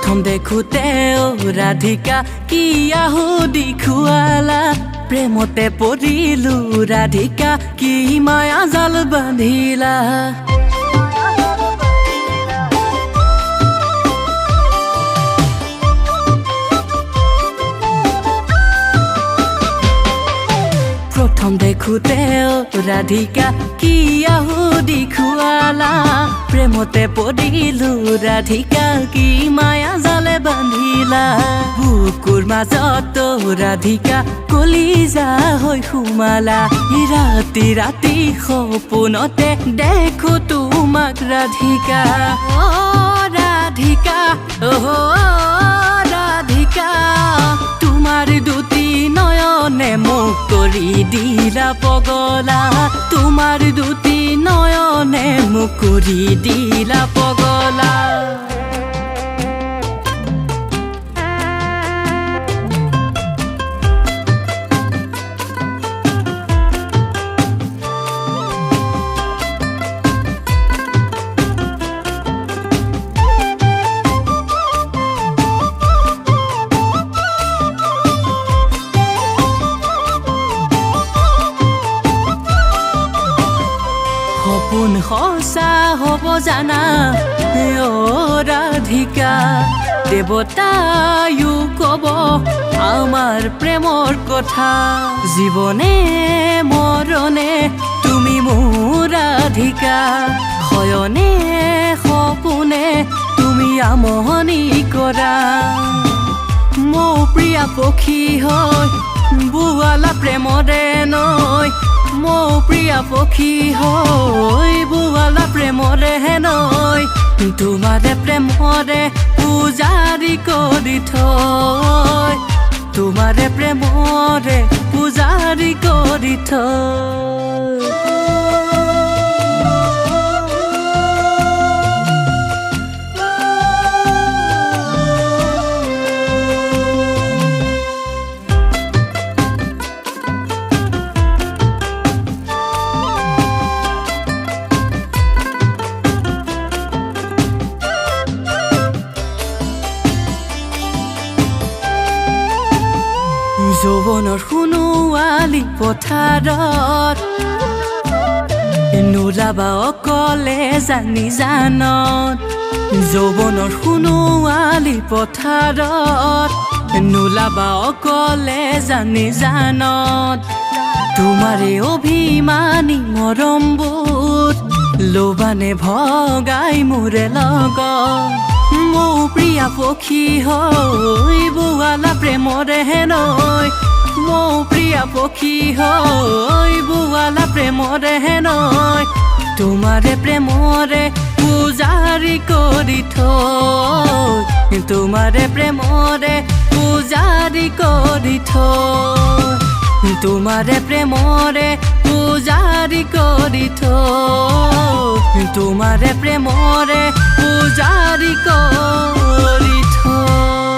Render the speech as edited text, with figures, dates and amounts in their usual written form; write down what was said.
प्रथम देखुते राधिका कि आहुदी खुआला प्रेमते परिलु राधिका कि माया जाल बांधिला प्रथम देखुते राधिका कि आहुदी खुआला प्रेमते परिलु राधिका कि माया जाले बांधिला बुकुर माजत राधिका कलिजा হৈ সোমালা राति राति सपनते देखो तुमाक राधिका ओ राधिका ओ राधिका तुमार दुटी नयने मुख करि दिला पगला तुमार दुटी नयने मुख करि दिला पगला সপোন সঁচা হ'ব জানা ও ৰাধিকা দেৱতায়ো ক'ব আমাৰ প্ৰেমৰ কথা জীৱনে মৰণে তুমি মোৰ ৰাধিকা শয়নে সপোনে তুমি আমনি কৰা মোৰ প্ৰিয়া পক্ষী হৈ বুৱালা প্ৰেমৰে নৈ মো প্ৰিয়া পক্ষী হৈ বুৱালা প্ৰেমৰে নৈ তোমাৰে প্ৰেমৰে পূজাৰী কৰি থৈ তোমাৰে প্ৰেমৰে পূজাৰী কৰি থৈ যৌৱনৰ সোণোৱালী পথাৰত নোলাবা অকলে জানি জানত যৌৱনৰ সোণোৱালী পথাৰত নোলাবা অকলে জানি জানত তোমাৰে অভিমানী মৰমবোধ লোবানে ভগাই মোৰে লগত মো প্ৰিয়া পক্ষী হৈ বুৱালা প্ৰেমৰে নৈ মো প্ৰিয়া পক্ষী হৈ বুৱালা প্ৰেমৰে নৈ তোমাৰে প্ৰেমৰে পূজাৰী কৰি থৈ তোমাৰে প্ৰেমৰে পূজাৰী কৰি থৈ তোমাৰে প্ৰেমৰে পূজাৰী কৰি থৈ তোমাৰে প্ৰেমৰে পূজাৰী কৰি থৈ